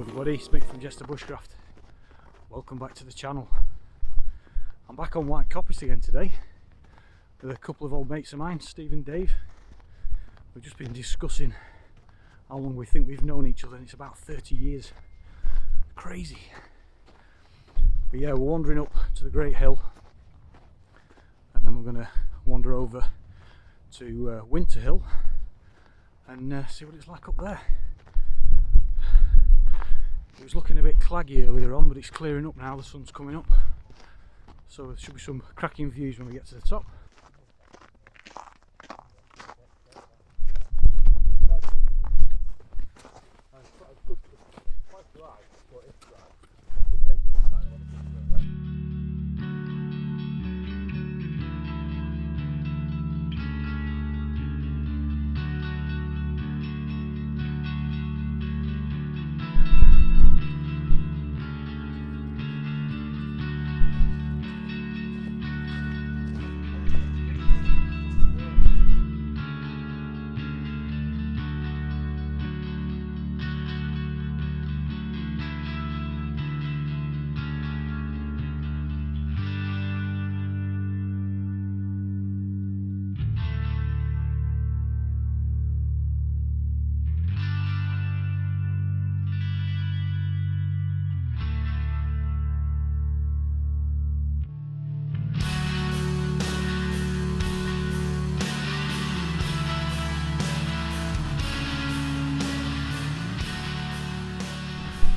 everybody, it's Mick from Jester Bushcraft. Welcome back to the channel. I'm back on White Coppice again today with a couple of old mates of mine, Steve and Dave. We've just been discussing how long we think we've known each other, and it's about 30 years. Crazy. But yeah, we're wandering up to the Great Hill and then we're going to wander over to Winter Hill and see what it's like up there. It was looking a bit claggy earlier on, but it's clearing up now, the sun's coming up. So there should be some cracking views when we get to the top.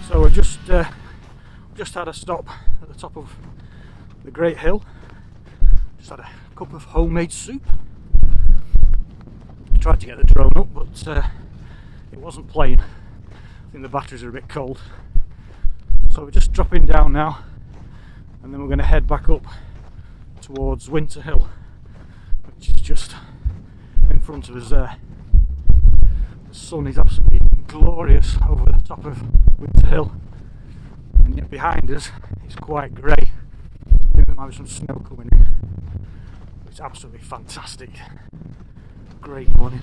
So we've just had a stop at the top of the Great Hill. Just had a cup of homemade soup. I tried to get the drone up, but it wasn't playing. I think the batteries are a bit cold. So we're just dropping down now, and then we're going to head back up towards Winter Hill, which is just in front of us there. The sun is absolutely glorious over the top of Winter Hill, and yet behind us it's quite grey. I think there might be some snow coming in. It's absolutely fantastic. Great morning.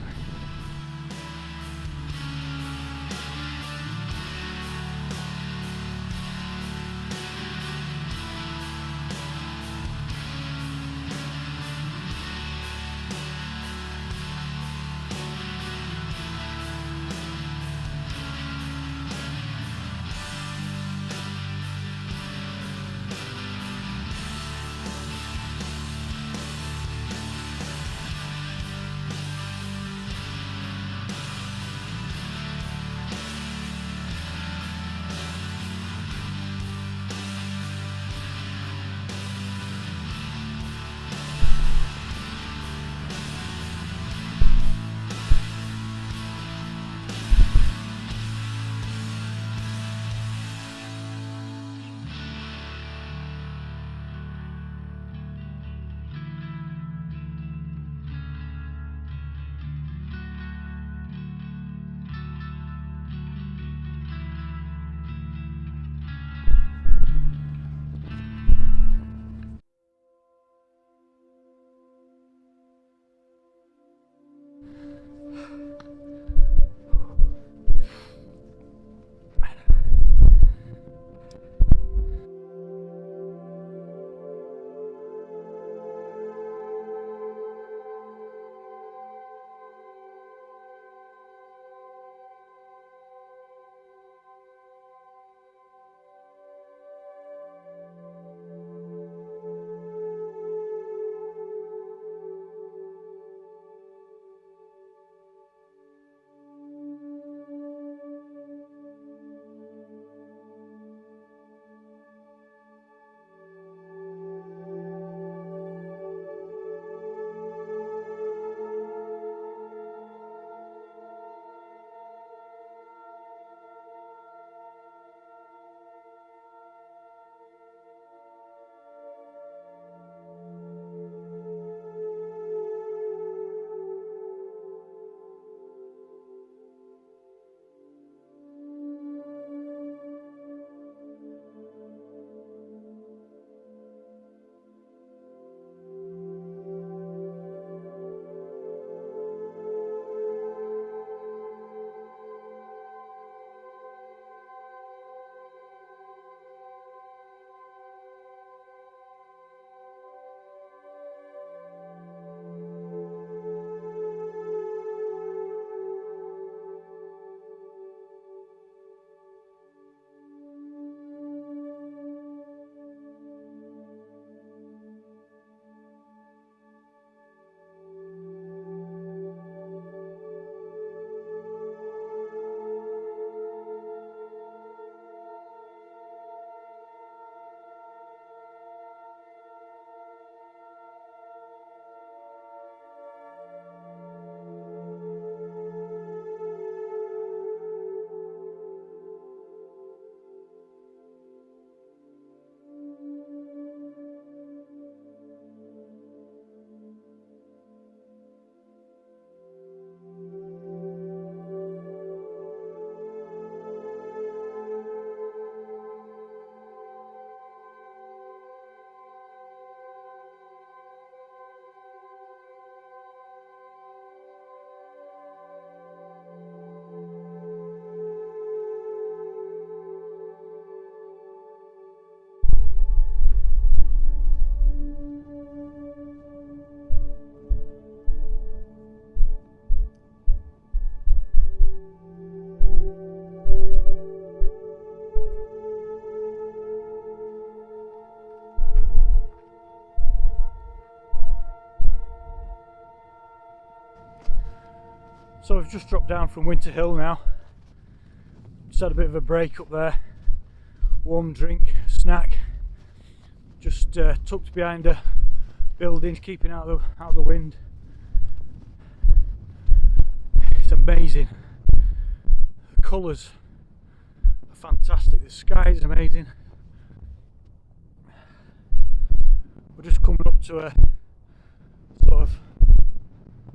So we've just dropped down from Winter Hill now. Just had a bit of a break up there. Warm drink, snack. Just tucked behind a building, keeping out of the wind. It's amazing. The colours are fantastic. The sky is amazing. We're just coming up to a sort of,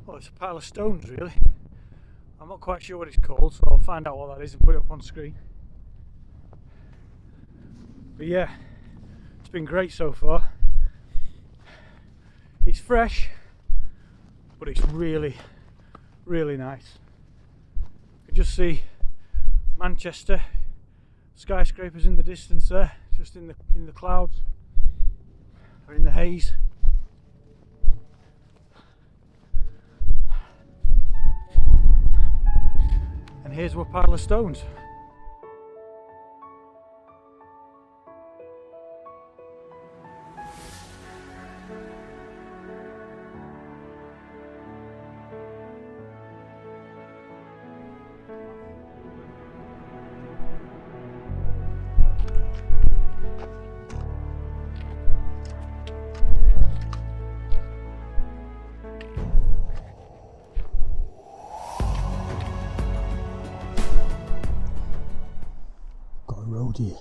well, it's a pile of stones really. I'm not quite sure what it's called, so I'll find out what that is and put it up on screen. But yeah, it's been great so far. It's fresh, but it's really, really nice. You can just see Manchester skyscrapers in the distance there, just in the clouds or in the haze. And here's a pile of stones. Got a road here.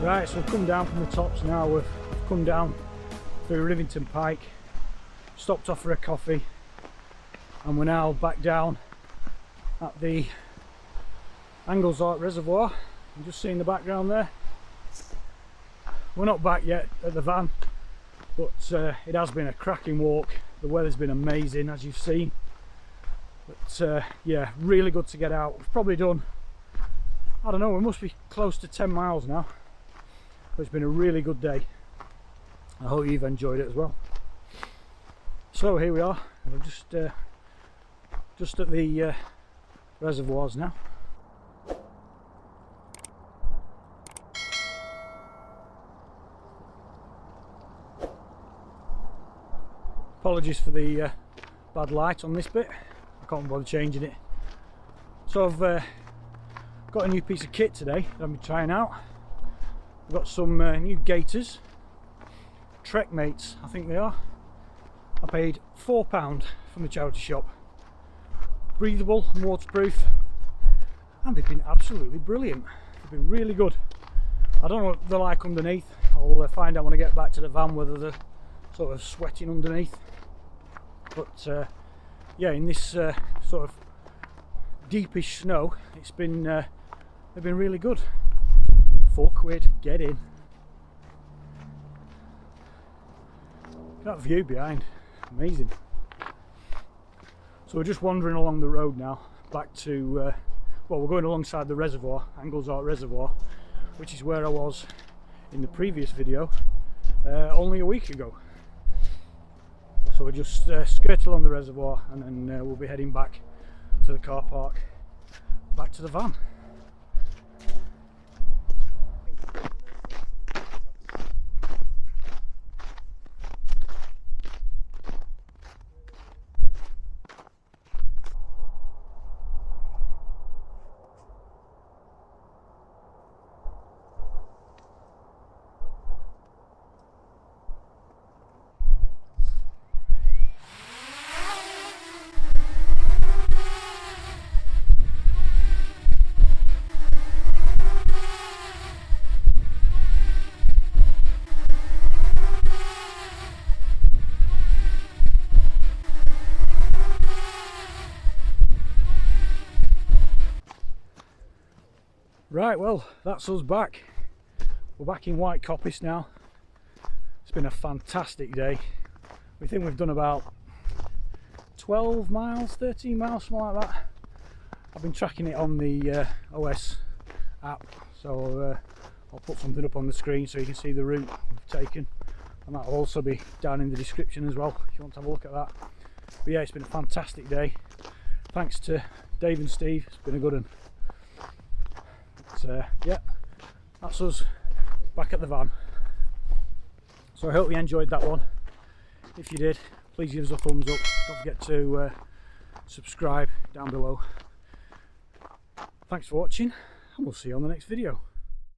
Right, so we've come down from the tops now. We've come down through Rivington Pike, stopped off for a coffee, and we're now back down at the Anglesart Reservoir. You just see in the background there. We're not back yet at the van, but it has been a cracking walk. The weather's been amazing, as you've seen. But yeah, really good to get out. We've probably done, I don't know, we must be close to 10 miles now. But it's been a really good day. I hope you've enjoyed it as well. So here we are. We're just at the reservoirs now. Apologies for the bad light on this bit. I can't bother changing it. So I've got a new piece of kit today that I'm trying out. I've got some new gaiters, Trek Mates I think they are. I paid £4 from the charity shop. Breathable and waterproof, and they've been absolutely brilliant. They've been really good. I don't know what they're like underneath. I'll find out when I get back to the van whether they're sort of sweating underneath. But yeah, in this sort of deepish snow, it's been they've been really good. £4, get in. Look at that view behind, amazing. So we're just wandering along the road now, back to, well, we're going alongside the reservoir, Anglesart Reservoir, which is where I was in the previous video only a week ago. So we're just skirt along the reservoir, and then we'll be heading back to the car park, back to the van. Right, well, that's us back. We're back in White Coppice now. It's been a fantastic day. We think we've done about 12 miles, 13 miles, something like that. I've been tracking it on the OS app, so I'll put something up on the screen so you can see the route we've taken, and that'll also be down in the description as well if you want to have a look at that. But yeah, it's been a fantastic day. Thanks to Dave and Steve, it's been a good one. But yeah, that's us back at the van. So I hope you enjoyed that one. If you did, please give us a thumbs up. Don't forget to subscribe down below. Thanks for watching, and we'll see you on the next video.